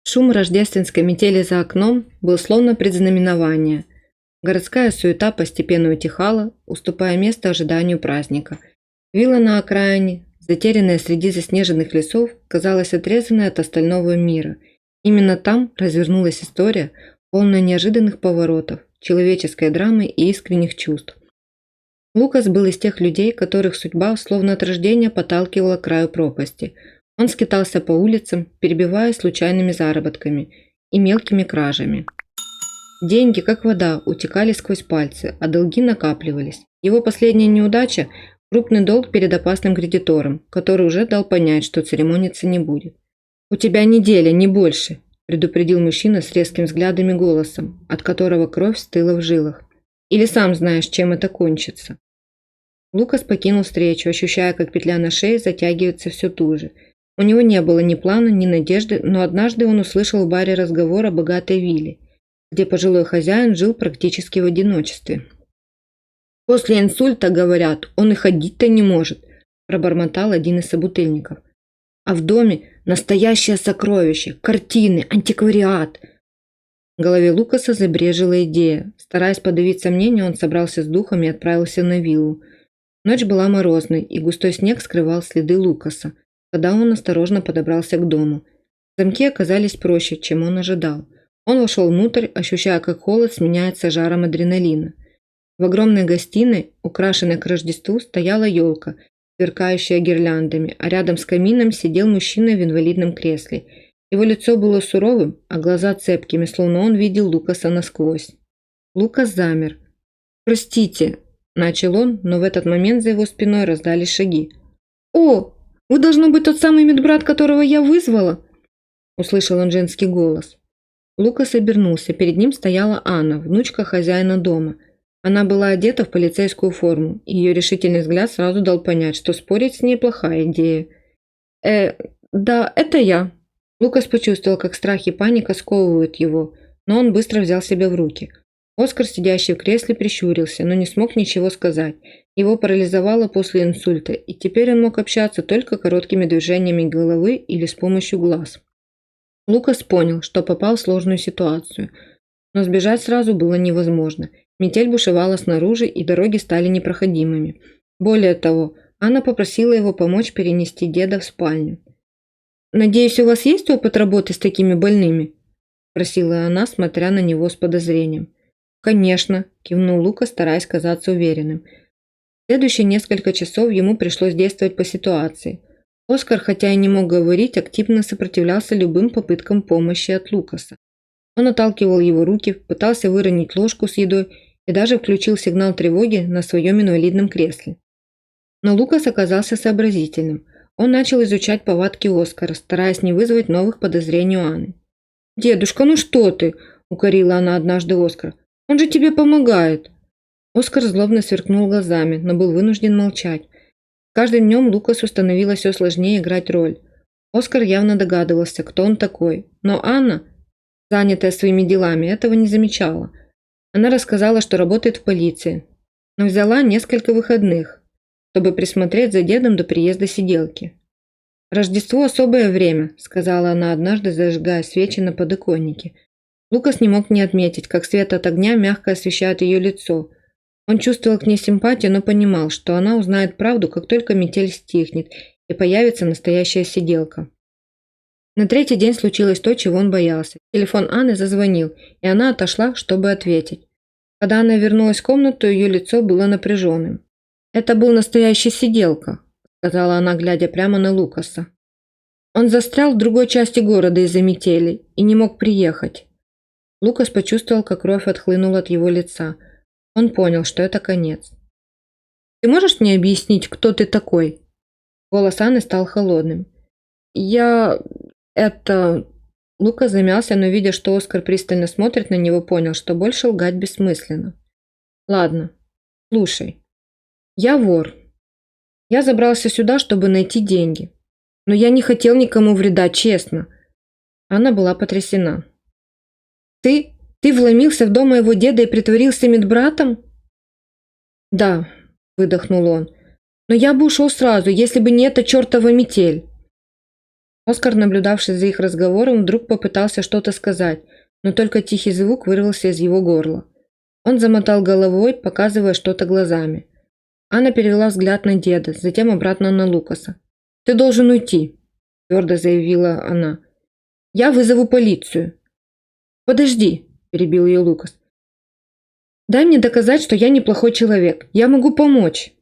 Шум рождественской метели за окном был словно предзнаменование. Городская суета постепенно утихала, уступая место ожиданию праздника. Вилла на окраине, затерянная среди заснеженных лесов, казалась отрезанной от остального мира. Именно там развернулась история, полная неожиданных поворотов, человеческой драмы и искренних чувств. Лукас был из тех людей, которых судьба словно от рождения подталкивала к краю пропасти. Он скитался по улицам, перебивая случайными заработками и мелкими кражами. Деньги, как вода, утекали сквозь пальцы, а долги накапливались. Его последняя неудача – крупный долг перед опасным кредитором, который уже дал понять, что церемониться не будет. «У тебя неделя, не больше», – предупредил мужчина с резким взглядом и голосом, от которого кровь стыла в жилах. «Или сам знаешь, чем это кончится». Лукас покинул встречу, ощущая, как петля на шее затягивается все туже. У него не было ни плана, ни надежды, но однажды он услышал в баре разговор о богатой вилле, где пожилой хозяин жил практически в одиночестве. «После инсульта, говорят, он и ходить-то не может», – пробормотал один из собутыльников. «А в доме настоящее сокровище, картины, антиквариат». В голове Лукаса забрежила идея. Стараясь подавить сомнения, он собрался с духом и отправился на виллу. Ночь была морозной, и густой снег скрывал следы Лукаса, когда он осторожно подобрался к дому. Замки оказались проще, чем он ожидал. Он вошел внутрь, ощущая, как холод сменяется жаром адреналина. В огромной гостиной, украшенной к Рождеству, стояла елка, сверкающая гирляндами, а рядом с камином сидел мужчина в инвалидном кресле. Его лицо было суровым, а глаза цепкими, словно он видел Лукаса насквозь. Лукас замер. «Простите», – начал он, но в этот момент за его спиной раздались шаги. «О, вы, должно быть, тот самый медбрат, которого я вызвала?» – услышал он женский голос. Лукас обернулся. Перед ним стояла Анна, внучка хозяина дома. Она была одета в полицейскую форму, и ее решительный взгляд сразу дал понять, что спорить с ней плохая идея. Да, это я». Лукас почувствовал, как страх и паника сковывают его, но он быстро взял себя в руки. Оскар, сидящий в кресле, прищурился, но не смог ничего сказать. Его парализовало после инсульта, и теперь он мог общаться только короткими движениями головы или с помощью глаз. Лукас понял, что попал в сложную ситуацию, но сбежать сразу было невозможно. Метель бушевала снаружи, и дороги стали непроходимыми. Более того, Анна попросила его помочь перенести деда в спальню. «Надеюсь, у вас есть опыт работы с такими больными?» – спросила она, смотря на него с подозрением. «Конечно», – кивнул Лукас, стараясь казаться уверенным. В следующие несколько часов ему пришлось действовать по ситуации. Оскар, хотя и не мог говорить, активно сопротивлялся любым попыткам помощи от Лукаса. Он отталкивал его руки, пытался выронить ложку с едой и даже включил сигнал тревоги на своем инвалидном кресле. Но Лукас оказался сообразительным. Он начал изучать повадки Оскара, стараясь не вызвать новых подозрений у Анны. «Дедушка, ну что ты?» – укорила она однажды Оскара. «Он же тебе помогает!» Оскар злобно сверкнул глазами, но был вынужден молчать. С каждым днем Лукасу становилось все сложнее играть роль. Оскар явно догадывался, кто он такой, но Анна, занятая своими делами, этого не замечала. Она рассказала, что работает в полиции, но взяла несколько выходных, чтобы присмотреть за дедом до приезда сиделки. «Рождество – особое время», – сказала она однажды, зажигая свечи на подоконнике. Лукас не мог не отметить, как свет от огня мягко освещает ее лицо. Он чувствовал к ней симпатию, но понимал, что она узнает правду, как только метель стихнет и появится настоящая сиделка. На третий день случилось то, чего он боялся. Телефон Анны зазвонил, и она отошла, чтобы ответить. Когда она вернулась в комнату, ее лицо было напряженным. «Это был настоящий сиделка», – сказала она, глядя прямо на Лукаса. «Он застрял в другой части города из-за метели и не мог приехать». Лукас почувствовал, как кровь отхлынула от его лица. Он понял, что это конец. «Ты можешь мне объяснить, кто ты такой?» Голос Анны стал холодным. Лукас замялся, но, видя, что Оскар пристально смотрит на него, понял, что больше лгать бессмысленно. «Ладно, слушай. Я вор. Я забрался сюда, чтобы найти деньги. Но я не хотел никому вреда, честно». Анна была потрясена. Ты вломился в дом моего деда и притворился медбратом?» «Да», – выдохнул он. «Но я бы ушел сразу, если бы не эта чертова метель». Оскар, наблюдавший за их разговором, вдруг попытался что-то сказать, но только тихий звук вырвался из его горла. Он замотал головой, показывая что-то глазами. Анна перевела взгляд на деда, затем обратно на Лукаса. «Ты должен уйти», – твердо заявила она. «Я вызову полицию». «Подожди», – перебил ее Лукас. «Дай мне доказать, что я неплохой человек. Я могу помочь».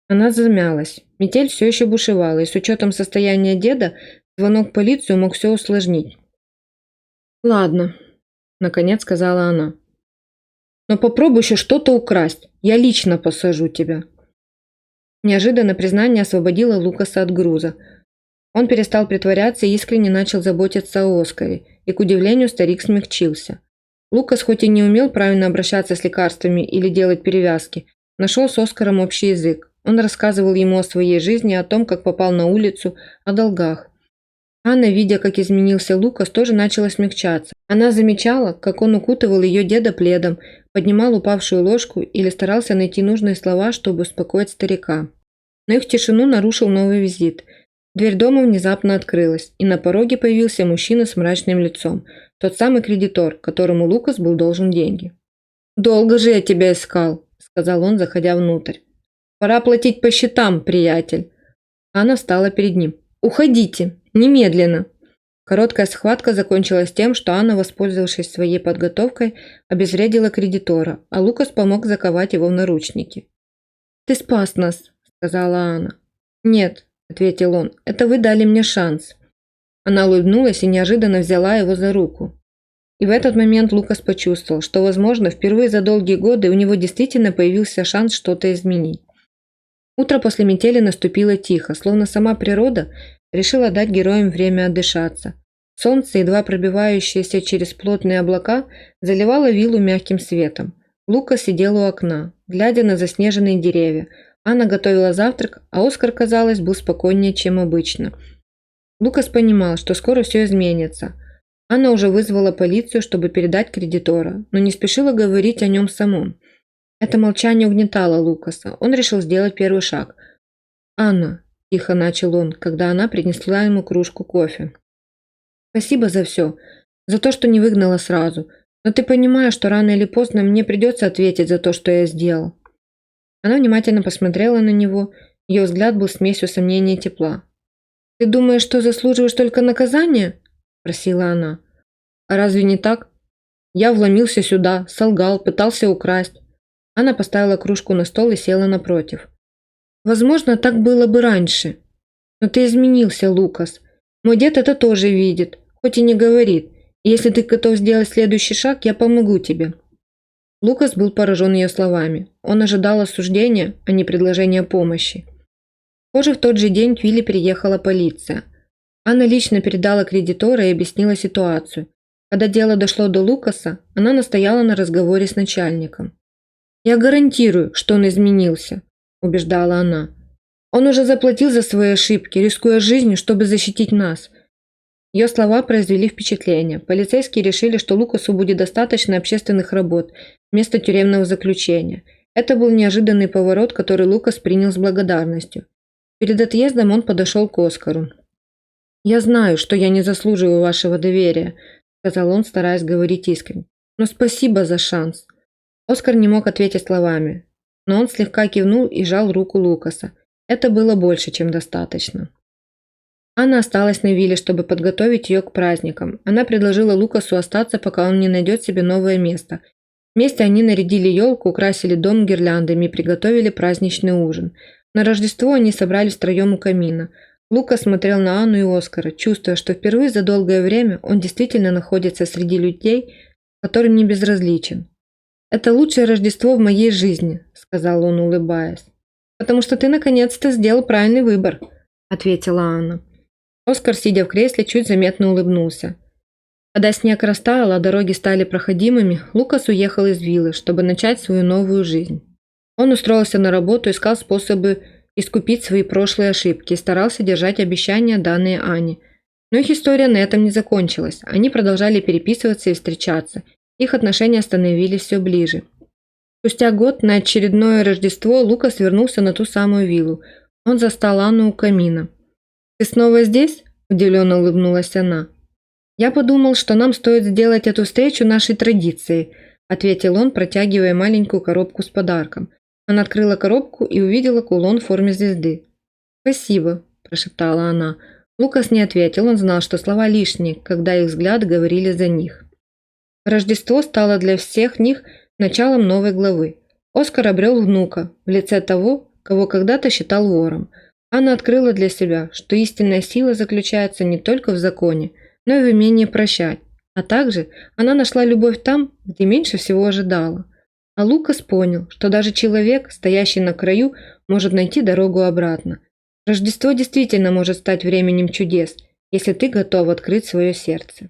Она замялась. Метель все еще бушевала, и с учетом состояния деда звонок в полицию мог все усложнить. «Ладно», – наконец сказала она. «Но попробуй еще что-то украсть. Я лично посажу тебя». Неожиданно признание освободило Лукаса от груза. Он перестал притворяться и искренне начал заботиться о Оскаре, и, к удивлению, старик смягчился. Лукас, хоть и не умел правильно обращаться с лекарствами или делать перевязки, нашел с Оскаром общий язык. Он рассказывал ему о своей жизни, о том, как попал на улицу, о долгах. Анна, видя, как изменился Лукас, тоже начала смягчаться. Она замечала, как он укутывал ее деда пледом, поднимал упавшую ложку или старался найти нужные слова, чтобы успокоить старика. Но их тишину нарушил новый визит. Дверь дома внезапно открылась, и на пороге появился мужчина с мрачным лицом, тот самый кредитор, которому Лукас был должен деньги. «Долго же я тебя искал», – сказал он, заходя внутрь. «Пора платить по счетам, приятель». Анна встала перед ним. «Уходите! Немедленно!» Короткая схватка закончилась тем, что Анна, воспользовавшись своей подготовкой, обезвредила кредитора, а Лукас помог заковать его в наручники. «Ты спас нас», – сказала Анна. «Нет», – ответил он, – «это вы дали мне шанс». Она улыбнулась и неожиданно взяла его за руку. И в этот момент Лукас почувствовал, что, возможно, впервые за долгие годы у него действительно появился шанс что-то изменить. Утро после метели наступило тихо, словно сама природа решила дать героям время отдышаться. Солнце, едва пробивающееся через плотные облака, заливало виллу мягким светом. Лукас сидел у окна, глядя на заснеженные деревья. Анна готовила завтрак, а Оскар, казалось, был спокойнее, чем обычно. Лукас понимал, что скоро все изменится. Анна уже вызвала полицию, чтобы передать кредитора, но не спешила говорить о нем самом. Это молчание угнетало Лукаса. Он решил сделать первый шаг. «Анна», – тихо начал он, когда она принесла ему кружку кофе. «Спасибо за все, за то, что не выгнала сразу. Но ты понимаешь, что рано или поздно мне придется ответить за то, что я сделал». Она внимательно посмотрела на него. Ее взгляд был смесью сомнения и тепла. «Ты думаешь, что заслуживаешь только наказания?» – спросила она. «А разве не так? Я вломился сюда, солгал, пытался украсть». Она поставила кружку на стол и села напротив. «Возможно, так было бы раньше. Но ты изменился, Лукас. Мой дед это тоже видит, хоть и не говорит. И если ты готов сделать следующий шаг, я помогу тебе». Лукас был поражен ее словами. Он ожидал осуждения, а не предложения помощи. Позже в тот же день к Вилле приехала полиция. Анна лично передала кредитора и объяснила ситуацию. Когда дело дошло до Лукаса, она настояла на разговоре с начальником. «Я гарантирую, что он изменился», – убеждала она. «Он уже заплатил за свои ошибки, рискуя жизнью, чтобы защитить нас». Ее слова произвели впечатление. Полицейские решили, что Лукасу будет достаточно общественных работ вместо тюремного заключения. Это был неожиданный поворот, который Лукас принял с благодарностью. Перед отъездом он подошел к Оскару. «Я знаю, что я не заслуживаю вашего доверия», – сказал он, стараясь говорить искренне. «Но спасибо за шанс». Оскар не мог ответить словами, но он слегка кивнул и сжал руку Лукаса. Это было больше, чем достаточно. Анна осталась на вилле, чтобы подготовить ее к праздникам. Она предложила Лукасу остаться, пока он не найдет себе новое место. Вместе они нарядили елку, украсили дом гирляндами и приготовили праздничный ужин. На Рождество они собрались втроем у камина. Лукас смотрел на Анну и Оскара, чувствуя, что впервые за долгое время он действительно находится среди людей, которым не безразличен. «Это лучшее Рождество в моей жизни», – сказал он, улыбаясь. «Потому что ты наконец-то сделал правильный выбор», – ответила Анна. Оскар, сидя в кресле, чуть заметно улыбнулся. Когда снег растаял, а дороги стали проходимыми, Лукас уехал из виллы, чтобы начать свою новую жизнь. Он устроился на работу, искал способы искупить свои прошлые ошибки и старался держать обещания, данные Ане. Но их история на этом не закончилась. Они продолжали переписываться и встречаться. Их отношения становились все ближе. Спустя год на очередное Рождество Лукас вернулся на ту самую виллу. Он застал Анну у камина. «Ты снова здесь?» Удивленно улыбнулась она. «Я подумал, что нам стоит сделать эту встречу нашей традицией», ответил он, протягивая маленькую коробку с подарком. Она открыла коробку и увидела кулон в форме звезды. «Спасибо», – прошептала она. Лукас не ответил, он знал, что слова лишние, когда их взгляды говорили за них. Рождество стало для всех них началом новой главы. Оскар обрел внука в лице того, кого когда-то считал вором. Анна открыла для себя, что истинная сила заключается не только в законе, но и в умении прощать. А также она нашла любовь там, где меньше всего ожидала. А Лукас понял, что даже человек, стоящий на краю, может найти дорогу обратно. Рождество действительно может стать временем чудес, если ты готов открыть свое сердце.